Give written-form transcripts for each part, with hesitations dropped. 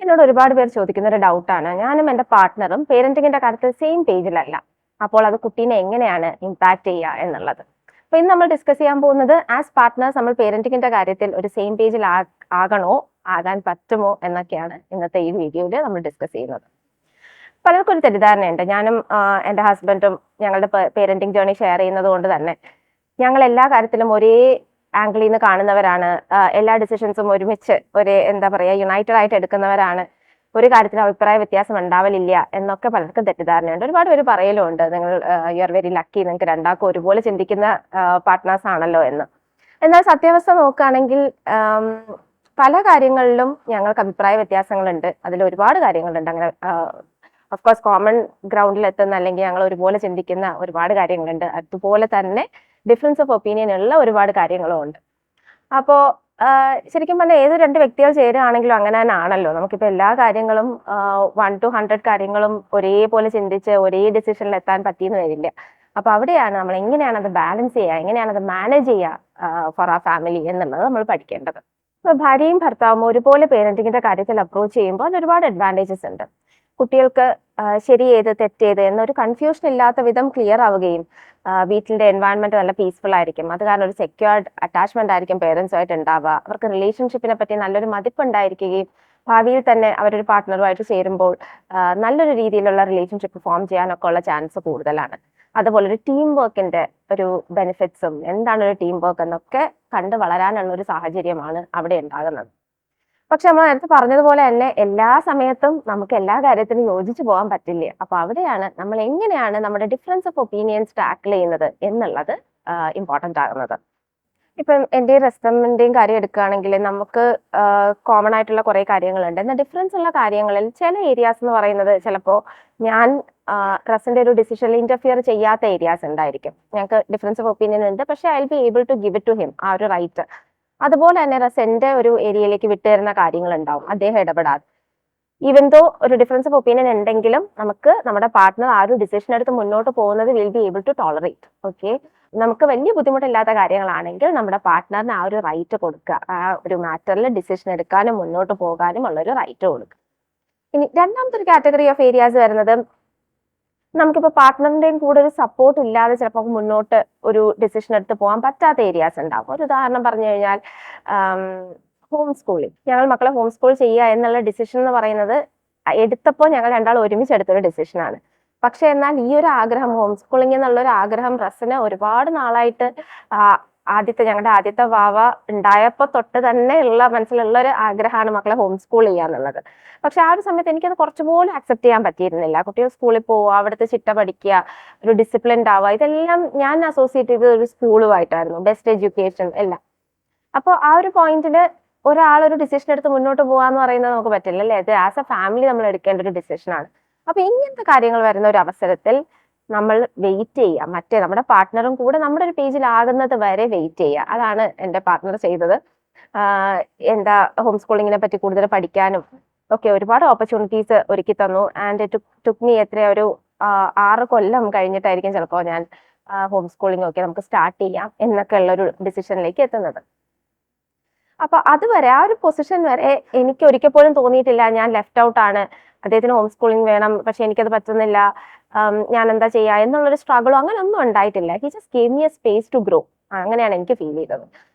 എന്നോട് ഒരുപാട് പേർ ചോദിക്കുന്ന ഒരു ഡൗട്ടാണ്, ഞാനും എൻ്റെ പാർട്ട്ണറും പേരന്റിങ്ങിന്റെ കാര്യത്തിൽ സെയിം പേജിലല്ല, അപ്പോൾ അത് കുട്ടീനെ എങ്ങനെയാണ് ഇമ്പാക്ട് ചെയ്യുക എന്നുള്ളത്. അപ്പൊ ഇന്ന് നമ്മൾ ഡിസ്കസ് ചെയ്യാൻ പോകുന്നത് ആസ് പാർട്ട്നേഴ്സ് നമ്മൾ പേരന്റിങ്ങിന്റെ കാര്യത്തിൽ ഒരു സെയിം പേജിൽ ആകണോ, ആകാൻ പറ്റുമോ എന്നൊക്കെയാണ് ഇന്നത്തെ ഈ വീഡിയോയിൽ നമ്മൾ ഡിസ്കസ് ചെയ്യുന്നത്. പലർക്കും ഒരു തെറ്റിദ്ധാരണയുണ്ട്, ഞാനും എൻ്റെ ഹസ്ബൻഡും ഞങ്ങളുടെ പേരന്റിങ് ജേർണി ഷെയർ ചെയ്യുന്നത് കൊണ്ട് തന്നെ ഞങ്ങൾ എല്ലാ കാര്യത്തിലും ഒരേ ആംഗിളിൽ നിന്ന് കാണുന്നവരാണ്, എല്ലാ ഡിസിഷൻസും ഒരുമിച്ച് എന്താ പറയുക യുണൈറ്റഡ് ആയിട്ട് എടുക്കുന്നവരാണ്, ഒരു കാര്യത്തിൽ അഭിപ്രായ വ്യത്യാസം ഉണ്ടാവലില്ല എന്നൊക്കെ പലർക്കും തെറ്റിദ്ധാരണയുണ്ട്. ഒരുപാട് പേര് പറയലുണ്ട്, നിങ്ങൾ യു ആർ വെരി ലക്കി, നിങ്ങൾക്ക് രണ്ടാൾക്കും ഒരുപോലെ ചിന്തിക്കുന്ന പാർട്ട്നേഴ്സ് ആണല്ലോ എന്ന്. എന്നാൽ സത്യാവസ്ഥ നോക്കുകയാണെങ്കിൽ പല കാര്യങ്ങളിലും ഞങ്ങൾക്ക് അഭിപ്രായ വ്യത്യാസങ്ങളുണ്ട്. അതിൽ ഒരുപാട് കാര്യങ്ങളുണ്ട്. അങ്ങനെ ഓഫ്കോഴ്സ് കോമൺ ഗ്രൗണ്ടിൽ എത്തുന്ന അല്ലെങ്കിൽ ഞങ്ങൾ ഒരുപോലെ ചിന്തിക്കുന്ന ഒരുപാട് കാര്യങ്ങളുണ്ട്. അതുപോലെ തന്നെ ഡിഫറൻസ് ഓഫ് ഒപ്പീനിയൻ ഉള്ള ഒരുപാട് കാര്യങ്ങളും ഉണ്ട്. അപ്പോൾ ശരിക്കും പറഞ്ഞാൽ ഏത് രണ്ട് വ്യക്തികൾ ചേരുകയാണെങ്കിലും അങ്ങനെ തന്നെ ആണല്ലോ. നമുക്കിപ്പോൾ എല്ലാ കാര്യങ്ങളും 1 to 100 കാര്യങ്ങളും ഒരേപോലെ ചിന്തിച്ച് ഒരേ ഡിസിഷനിൽ എത്താൻ പറ്റിയെന്ന് വരില്ല. അപ്പൊ അവിടെയാണ് നമ്മൾ എങ്ങനെയാണ് അത് ബാലൻസ് ചെയ്യുക, എങ്ങനെയാണ് അത് മാനേജ് ചെയ്യുക ഫോർ ആ ഫാമിലി എന്നുള്ളത് നമ്മൾ പഠിക്കേണ്ടത്. അപ്പൊ ഭാര്യയും ഭർത്താവും ഒരുപോലെ പേരന്റിങ്ങിന്റെ കാര്യത്തിൽ അപ്രോച്ച് ചെയ്യുമ്പോൾ അതിന് ഒരുപാട് അഡ്വാൻറ്റേജസ് ഉണ്ട്. കുട്ടികൾക്ക് ശരി ഏത് തെറ്റേത് എന്നൊരു കൺഫ്യൂഷൻ ഇല്ലാത്ത വിധം ക്ലിയർ ആവുകയും വീട്ടിന്റെ എൻവയൺമെന്റ് നല്ല പീസ്ഫുൾ ആയിരിക്കും. അത് കാരണം ഒരു സെക്യൂർഡ് അറ്റാച്ച്മെന്റ് ആയിരിക്കും പേരൻസുമായിട്ട് ഉണ്ടാവുക. അവർക്ക് റിലേഷൻഷിപ്പിനെ പറ്റി നല്ലൊരു മതിപ്പ് ഉണ്ടായിരിക്കുകയും ഭാവിയിൽ തന്നെ അവരൊരു പാർട്ട്ണറുമായിട്ട് ചേരുമ്പോൾ നല്ലൊരു രീതിയിലുള്ള റിലേഷൻഷിപ്പ് ഫോം ചെയ്യാനൊക്കെ ഉള്ള ചാൻസ് കൂടുതലാണ്. അതുപോലെ ഒരു ടീം വർക്കിന്റെ ഒരു ബെനിഫിറ്റ്സും എന്താണ് ഒരു ടീം വർക്ക് എന്നൊക്കെ കണ്ടു വളരാനുള്ള ഒരു സാഹചര്യമാണ് അവിടെ ഉണ്ടാകുന്നത്. പക്ഷെ നമ്മൾ നേരത്തെ പറഞ്ഞതുപോലെ തന്നെ എല്ലാ സമയത്തും നമുക്ക് എല്ലാ കാര്യത്തിനും യോജിച്ചു പോകാൻ പറ്റില്ല. അപ്പൊ അവിടെയാണ് നമ്മൾ എങ്ങനെയാണ് നമ്മുടെ ഡിഫറൻസ് ഓഫ് ഒപ്പീനിയൻസ് ടാക്കിൾ ചെയ്യുന്നത് എന്നുള്ളത് ഇമ്പോർട്ടന്റ് ആകുന്നത്. ഇപ്പം എൻ്റെ റെസ്റ്റോറൻറ്റിൻ്റെയും കാര്യം എടുക്കുകയാണെങ്കിൽ നമുക്ക് കോമൺ ആയിട്ടുള്ള കുറേ കാര്യങ്ങളുണ്ട്. എന്നാൽ ഡിഫറൻസ് ഉള്ള കാര്യങ്ങളിൽ ചില ഏരിയാസ് എന്ന് പറയുന്നത് ചിലപ്പോൾ ഞാൻ റസിന്റെ ഒരു ഡിസിഷനിൽ ഇന്റർഫിയർ ചെയ്യാത്ത ഏരിയാസ് ഉണ്ടായിരിക്കും. ഞങ്ങൾക്ക് ഡിഫറൻസ് ഓഫ് ഒപ്പീനിയൻ ഉണ്ട്, പക്ഷെ I will be able to give it to him, ആ ഒരു റൈറ്റ്. അതുപോലെ തന്നെ റസന്റെ ഒരു ഏരിയയിലേക്ക് വിട്ടുതരുന്ന കാര്യങ്ങൾ ഉണ്ടാവും, അദ്ദേഹം ഇടപെടാതെ. ഈവൻ ദോ ഒരു ഡിഫറൻസ് ഓഫ് ഒപ്പീനിയൻ ഉണ്ടെങ്കിലും നമുക്ക് നമ്മുടെ പാർട്ട്ണർ ആ ഒരു ഡിസിഷൻ എടുത്ത് മുന്നോട്ട് പോകുന്നത് will be able to tolerate. Okay, നമുക്ക് വലിയ ബുദ്ധിമുട്ടില്ലാത്ത കാര്യങ്ങളാണെങ്കിൽ നമ്മുടെ പാർട്ട്ണറിന് ആ ഒരു റൈറ്റ് കൊടുക്കുക, ആ ഒരു മാറ്ററിൽ ഡിസിഷൻ എടുക്കാനും മുന്നോട്ട് പോകാനും ഉള്ള ഒരു റൈറ്റ് കൊടുക്കുക. ഇനി രണ്ടാമത്തെ ഒരു കാറ്റഗറി ഓഫ് ഏരിയാസ് വരുന്നത്, നമുക്കിപ്പോൾ പാർട്ട്ണറിന്റെയും കൂടെ ഒരു സപ്പോർട്ട് ഇല്ലാതെ ചിലപ്പോൾ മുന്നോട്ട് ഒരു ഡിസിഷൻ എടുത്ത് പോകാൻ പറ്റാത്ത ഏരിയാസ് ഉണ്ടാവും. ഒരു ഉദാഹരണം പറഞ്ഞു കഴിഞ്ഞാൽ ഹോം സ്കൂളിംഗ്. ഞങ്ങൾ മക്കളെ ഹോം സ്കൂൾ ചെയ്യുക എന്നുള്ള ഡിസിഷൻ എന്ന് പറയുന്നത് എടുത്തപ്പോൾ ഞങ്ങൾ രണ്ടാൾ ഒരുമിച്ച് എടുത്തൊരു ഡിസിഷനാണ്. പക്ഷെ എന്നാൽ ഈ ഒരു ആഗ്രഹം, ഹോം സ്കൂളിംഗ് എന്നുള്ള ഒരു ആഗ്രഹം റസിന് ഒരുപാട് നാളായിട്ട് ഞങ്ങളുടെ ആദ്യത്തെ വാവ ഉണ്ടായപ്പോൾ തൊട്ട് തന്നെ മനസ്സിലുള്ള ഒരു ആഗ്രഹമാണ് മക്കളെ ഹോം സ്കൂൾ ചെയ്യാന്നുള്ളത്. പക്ഷെ ആ ഒരു സമയത്ത് എനിക്കത് കുറച്ചുപോലും അക്സെപ്റ്റ് ചെയ്യാൻ പറ്റിയിരുന്നില്ല. കുട്ടികൾ സ്കൂളിൽ പോവുക, അവിടുത്തെ ചിട്ട പഠിക്കുക, ഒരു ഡിസിപ്ലിൻഡ് ആവുക, ഇതെല്ലാം ഞാൻ അസോസിയേറ്റ് ചെയ്തത് ഒരു സ്കൂളുമായിട്ടായിരുന്നു, ബെസ്റ്റ് എഡ്യൂക്കേഷൻ എല്ലാം. അപ്പോൾ ആ ഒരു പോയിന്റിൽ ഒരാളൊരു ഡിസിഷൻ എടുത്ത് മുന്നോട്ട് പോകാന്ന് പറയുന്നത് നമുക്ക് പറ്റില്ല അല്ലേ. അത് ആസ് എ ഫാമിലി നമ്മൾ എടുക്കേണ്ട ഒരു ഡിസിഷനാണ്. അപ്പൊ ഇങ്ങനത്തെ കാര്യങ്ങൾ വരുന്ന ഒരു അവസരത്തിൽ നമ്മൾ വെയിറ്റ് ചെയ്യുക, മറ്റേ നമ്മുടെ പാർട്ട്ണറും കൂടെ നമ്മുടെ ഒരു പേജിലാകുന്നത് വരെ വെയിറ്റ് ചെയ്യുക. അതാണ് എൻ്റെ പാർട്ട്ണർ ചെയ്തത്. എന്താ ഹോം സ്കൂളിങ്ങിനെ പറ്റി കൂടുതൽ പഠിക്കാനും ഒക്കെ ഒരുപാട് ഓപ്പർച്യൂണിറ്റീസ് ഒരുക്കി തന്നു. ആൻഡ് ടുക്ക് മീ ഒരു 6 കൊല്ലം കഴിഞ്ഞിട്ടായിരിക്കും ചിലപ്പോൾ ഞാൻ ഹോം സ്കൂളിംഗ് ഒക്കെ നമുക്ക് സ്റ്റാർട്ട് ചെയ്യാം എന്നൊക്കെ ഉള്ള ഒരു ഡിസിഷനിലേക്ക് എത്തുന്നത്. അപ്പൊ അതുവരെ ആ ഒരു പൊസിഷൻ വരെ എനിക്ക് ഒരിക്കൽ പോലും തോന്നിയിട്ടില്ല ഞാൻ ലെഫ്റ്റ് ഔട്ട് ആണ്, അദ്ദേഹത്തിന് ഹോം സ്കൂളിംഗ് വേണം പക്ഷെ എനിക്കത് പറ്റുന്നില്ല, ഞാൻ എന്താ ചെയ്യുക എന്നുള്ളൊരു സ്ട്രഗിളോ അങ്ങനെ ഒന്നും ഉണ്ടായിട്ടില്ല. He just gave me a space to grow. അങ്ങനെയാണ് എനിക്ക് ഫീൽ ചെയ്തത്.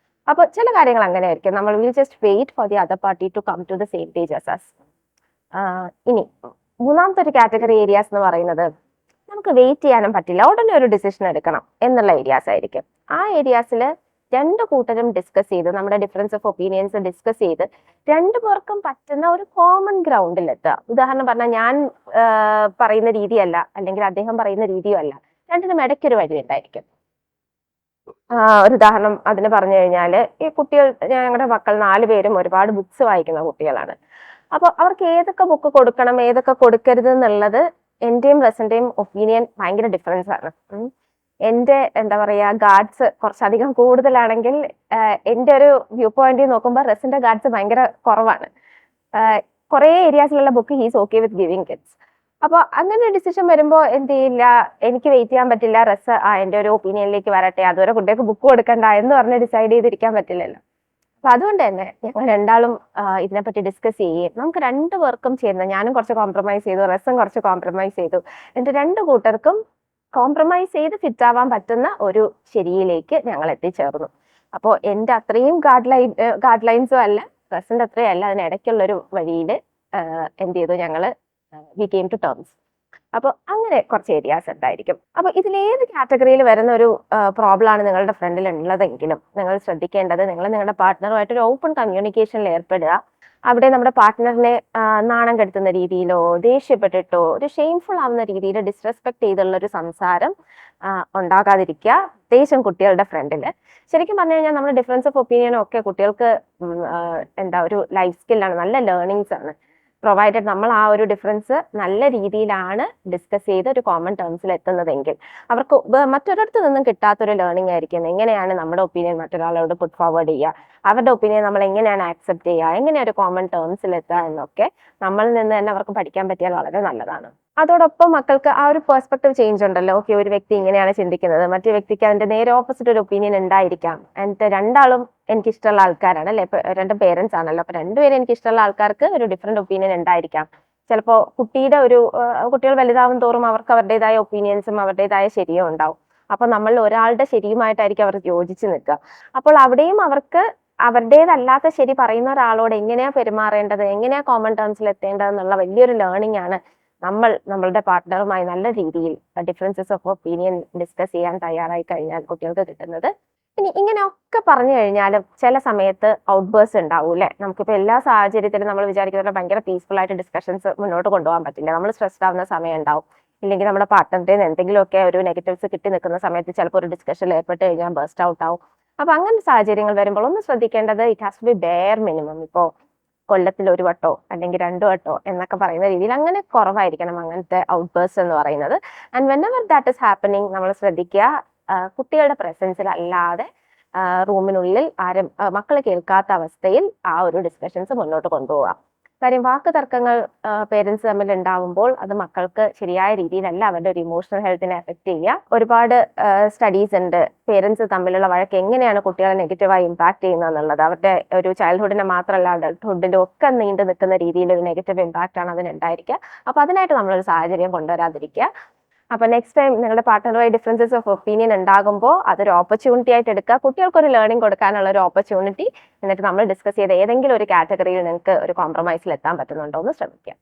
അപ്പൊ ചില കാര്യങ്ങൾ അങ്ങനെ ആയിരിക്കും, നമ്മൾ will just wait for the other party to come to the same page as us. ഇനി മൂന്നാമത്തെ ഒരു കാറ്റഗറി ഏരിയാസ് എന്ന് പറയുന്നത് നമുക്ക് വെയിറ്റ് ചെയ്യാനും പറ്റില്ല, ഉടനെ ഒരു ഡിസിഷൻ എടുക്കണം എന്നുള്ള ഏരിയാസ് ആയിരിക്കും. ആ ഏരിയാസിൽ രണ്ടു കൂട്ടരും ഡിസ്കസ് ചെയ്ത് നമ്മുടെ ഡിഫറൻസ് ഓഫ് ഒപ്പീനിയൻസ് ഡിസ്കസ് ചെയ്ത് രണ്ടു പേർക്കും പറ്റുന്ന ഒരു കോമൺ ഗ്രൗണ്ടിൽ എത്തുക. ഉദാഹരണം പറഞ്ഞാൽ ഞാൻ പറയുന്ന രീതിയല്ല അല്ലെങ്കിൽ അദ്ദേഹം പറയുന്ന രീതിയോ അല്ല, രണ്ടിനും ഇടയ്ക്കൊരു വഴി ഉണ്ടായിരിക്കും. ഒരു ഉദാഹരണം അതിന് പറഞ്ഞു കഴിഞ്ഞാൽ, ഈ കുട്ടികൾ, ഞങ്ങളുടെ മക്കൾ 4 പേരും ഒരുപാട് ബുക്സ് വായിക്കുന്ന കുട്ടികളാണ്. അപ്പൊ അവർക്ക് ഏതൊക്കെ ബുക്ക് കൊടുക്കണം ഏതൊക്കെ കൊടുക്കരുത് എന്നുള്ളത് എന്റെയും റസിന്റെയും ഒപ്പീനിയൻ ഭയങ്കര ഡിഫറൻസ് ആണ്. എന്റെ എന്താ പറയാ ഗാർഡ്സ് കുറച്ചധികം കൂടുതലാണെങ്കിൽ എന്റെ ഒരു വ്യൂ പോയിന്റിൽ നോക്കുമ്പോൾ റസിന്റെ ഗാർഡ്സ് ഭയങ്കര കുറവാണ്. കുറെ ഏരിയാസിലുള്ള book he's okay with giving kids. അപ്പൊ അങ്ങനെ ഡിസിഷൻ വരുമ്പോൾ എന്ത് ചെയ്യില്ല, എനിക്ക് വെയിറ്റ് ചെയ്യാൻ പറ്റില്ല, റസ് എന്റെ ഒരു ഒപ്പീനിയനിലേക്ക് വരട്ടെ, അതുവരെ കുട്ടികൾക്ക് ബുക്ക് കൊടുക്കണ്ട എന്ന് പറഞ്ഞ് ഡിസൈഡ് ചെയ്തിരിക്കാൻ പറ്റില്ലല്ലോ. അപ്പൊ അതുകൊണ്ട് തന്നെ ഞങ്ങൾ രണ്ടാളും ഇതിനെപ്പറ്റി ഡിസ്കസ് ചെയ്യുകയും നമുക്ക് രണ്ടു പേർക്കും ചേരുന്ന, ഞാനും കുറച്ച് കോംപ്രമൈസ് ചെയ്തു, റസും കുറച്ച് കോംപ്രമൈസ് ചെയ്തു, എന്നിട്ട് രണ്ടു കൂട്ടർക്കും കോംപ്രമൈസ് ചെയ്ത് ഫിറ്റ് ആവാൻ പറ്റുന്ന ഒരു ശരിയിലേക്ക് ഞങ്ങൾ എത്തിച്ചേർന്നു. അപ്പോൾ എൻ്റെ അത്രയും ഗാഡ് ലൈൻസും അല്ല, റസിന്റെ അത്രയും അല്ല, അതിനിടയ്ക്കുള്ള ഒരു വഴിയിൽ എന്ത് ചെയ്തു, ഞങ്ങൾ വി കെയിം ടു ടേംസ്. അപ്പോൾ അങ്ങനെ കുറച്ച് ഏരിയാസ് ഉണ്ടായിരിക്കും. അപ്പോൾ ഇതിലേത് കാറ്റഗറിയിൽ വരുന്ന ഒരു പ്രോബ്ലം ആണ് നിങ്ങളുടെ ഫ്രണ്ടിൽ ഉള്ളതെങ്കിലും നിങ്ങൾ ശ്രദ്ധിക്കേണ്ടത്, നിങ്ങൾ നിങ്ങളുടെ പാർട്ട്ണറുമായിട്ട് ഒരു ഓപ്പൺ കമ്മ്യൂണിക്കേഷനിൽ ഏർപ്പെടുക. അവിടെ നമ്മുടെ പാർട്ട്ണറിനെ നാണം കെടുത്തുന്ന രീതിയിലോ ദേഷ്യപ്പെട്ടിട്ടോ ഒരു ഷെയിംഫുൾ ആവുന്ന രീതിയിൽ ഡിസ്റെസ്പെക്ട് ചെയ്തുള്ള ഒരു സംസാരം ഉണ്ടാകാതിരിക്കുക, പ്രത്യേകിച്ചും കുട്ടികളുടെ ഫ്രണ്ടിൽ. ശരിക്കും പറഞ്ഞു കഴിഞ്ഞാൽ നമ്മുടെ ഡിഫറൻസ് ഓഫ് ഒപ്പീനിയനും ഒക്കെ കുട്ടികൾക്ക് എന്താ ഒരു ലൈഫ് സ്കില്ലാണ്, നല്ല ലേണിങ്സ് ആണ്. പ്രൊവൈഡഡ് നമ്മൾ ആ ഒരു ഡിഫറൻസ് നല്ല രീതിയിലാണ് ഡിസ്കസ് ചെയ്ത് ഒരു കോമൺ ടേംസിൽ എത്തുന്നതെങ്കിൽ അവർക്ക് മറ്റൊരിടത്ത് നിന്നും കിട്ടാത്തൊരു ലേണിംഗ് ആയിരിക്കും. എങ്ങനെയാണ് നമ്മുടെ ഒപ്പീനിയൻ മറ്റൊരാളോട് പുട്ട് ഫോർവേഡ് ചെയ്യുക, അവരുടെ ഒപ്പീനിയൻ നമ്മൾ എങ്ങനെയാണ് ആക്സെപ്റ്റ് ചെയ്യുക, എങ്ങനെ ഒരു കോമൺ ടേംസിൽ എത്തുക എന്നൊക്കെ നമ്മളിൽ നിന്ന് തന്നെ അവർക്ക് പഠിക്കാൻ പറ്റിയാൽ വളരെ നല്ലതാണ്. അതോടൊപ്പം മക്കൾക്ക് ആ ഒരു പെർസ്പെക്റ്റീവ് ചേഞ്ച് ഉണ്ടല്ലോ. ഓക്കെ, ഒരു വ്യക്തി ഇങ്ങനെയാണ് ചിന്തിക്കുന്നത്, മറ്റു വ്യക്തിക്ക് അതിന്റെ നേരെ ഓപ്പോസിറ്റ് ഒരു ഒപ്പീനിയൻ ഉണ്ടായിരിക്കാം. എന്നിട്ട് രണ്ടാളും എനിക്ക് ഇഷ്ടമുള്ള ആൾക്കാരാണ് അല്ലെ, രണ്ട് പേരൻസ് ആണല്ലോ, അപ്പൊ രണ്ടുപേരും എനിക്ക് ഇഷ്ടമുള്ള ആൾക്കാർക്ക് ഒരു ഡിഫറെന്റ് ഒപ്പീനിയൻ ഉണ്ടായിരിക്കാം. ചിലപ്പോൾ കുട്ടികൾ വലുതാവും തോറും അവർക്ക് അവരുടേതായ ഒപ്പീനിയൻസും അവരുടേതായ ശരിയും ഉണ്ടാവും. അപ്പൊ നമ്മൾ ഒരാളുടെ ശരിയുമായിട്ടായിരിക്കും അവർ യോജിച്ച് നിൽക്കുക. അപ്പോൾ അവിടെയും അവർക്ക് അവരുടേതല്ലാത്ത ശരി പറയുന്ന ഒരാളോട് എങ്ങനെയാ പെരുമാറേണ്ടത്, എങ്ങനെയാ കോമൺ ടേംസിൽ എത്തേണ്ടത് എന്നുള്ള വലിയൊരു ലേണിംഗ് ആണ് നമ്മളുടെ പാർട്ട്ണറുമായി നല്ല രീതിയിൽ ഡിഫറൻസസ് ഓഫ് ഒപ്പീനിയൻ ഡിസ്കസ് ചെയ്യാൻ തയ്യാറായി കഴിഞ്ഞാൽ കുട്ടികൾക്ക് കിട്ടുന്നത്. ഇനി ഇങ്ങനെയൊക്കെ പറഞ്ഞു കഴിഞ്ഞാലും ചില സമയത്ത് ഔട്ട്ബേഴ്സ് ഉണ്ടാവും അല്ലെ. നമുക്കിപ്പോൾ എല്ലാ സാഹചര്യത്തിലും നമ്മൾ വിചാരിക്കുന്ന ഭയങ്കര പീസ്ഫുൾ ആയിട്ട് ഡിസ്കഷൻസ് മുന്നോട്ട് കൊണ്ടുപോകാൻ പറ്റില്ല. നമ്മൾ സ്ട്രെസ്ഡ് ആവുന്ന സമയം ഉണ്ടാവും, ഇല്ലെങ്കിൽ നമ്മുടെ പാർട്ട്ണറിന്റെ എന്തെങ്കിലുമൊക്കെ ഒരു നെഗറ്റീവ്സ് കിട്ടി നിൽക്കുന്ന സമയത്ത് ചിലപ്പോൾ ഒരു ഡിസ്കഷനിൽ ഏർപ്പെട്ട് കഴിഞ്ഞാൽ ബേസ്റ്റ് ഔട്ട് ആവും. അപ്പൊ അങ്ങനെ സാഹചര്യങ്ങൾ വരുമ്പോൾ ഒന്ന് ശ്രദ്ധിക്കേണ്ടത്, it has to be bare minimum. ഇപ്പോൾ കൊല്ലത്തിൽ ഒരു വട്ടോ അല്ലെങ്കിൽ 2 വട്ടോ എന്നൊക്കെ പറയുന്ന രീതിയിൽ അങ്ങനെ കുറവായിരിക്കണം അങ്ങനത്തെ ഔട്ട്ബേഴ്സ് എന്ന് പറയുന്നത്. And when ever that is happening നമ്മൾ ശ്രദ്ധിക്കുക, കുട്ടികളുടെ പ്രസൻസിൽ അല്ലാതെ റൂമിനുള്ളിൽ ആരും മക്കൾ കേൾക്കാത്ത അവസ്ഥയിൽ ആ ഒരു ഡിസ്കഷൻസ് മുന്നോട്ട് കൊണ്ടുപോകാം. കാര്യം വാക്ക് തർക്കങ്ങൾ പേരൻസ് തമ്മിൽ ഉണ്ടാവുമ്പോൾ അത് മക്കൾക്ക് ശരിയായ രീതിയിലല്ല അവരുടെ ഒരു ഇമോഷണൽ ഹെൽത്തിനെ എഫക്ട് ചെയ്യുക. ഒരുപാട് സ്റ്റഡീസ് ഉണ്ട് പേരൻസ് തമ്മിലുള്ള വഴക്ക് എങ്ങനെയാണ് കുട്ടികളെ നെഗറ്റീവായി ഇമ്പാക്ട് ചെയ്യുന്നത് എന്നുള്ളത്. അവരുടെ ഒരു ചൈൽഡ്ഹുഡിനെ മാത്രമല്ല അഡൾട്ട്ഹുഡിന്റെ ഒക്കെ നീണ്ടു നിൽക്കുന്ന രീതിയിൽ ഒരു നെഗറ്റീവ് ഇമ്പാക്ട് ആണ് അതിനുണ്ടായിരിക്കുക. അപ്പൊ അതിനായിട്ട് നമ്മളൊരു സാഹചര്യം കൊണ്ടുവരാതിരിക്കുക. അപ്പൊ നെക്സ്റ്റ് ടൈം നിങ്ങളുടെ പാർട്ട്ണറുമായി ഡിഫറൻസസ് ഓഫ് ഒപ്പീനിയൻ ഉണ്ടാകുമ്പോൾ അതൊരു ഓപ്പർച്യൂണിറ്റി ആയിട്ട് എടുക്കുക, കുട്ടികൾക്ക് ഒരു ലേണിംഗ് കൊടുക്കാനുള്ള ഒരു ഓപ്പർച്യൂണിറ്റി. എന്നിട്ട് നമ്മൾ ഡിസ്കസ് ചെയ്ത ഏതെങ്കിലും ഒരു കാറ്റഗറിയിൽ നിങ്ങൾക്ക് ഒരു കോംപ്രമൈസിൽ എത്താൻ പറ്റുന്നുണ്ടോ എന്ന് ശ്രമിക്കുക.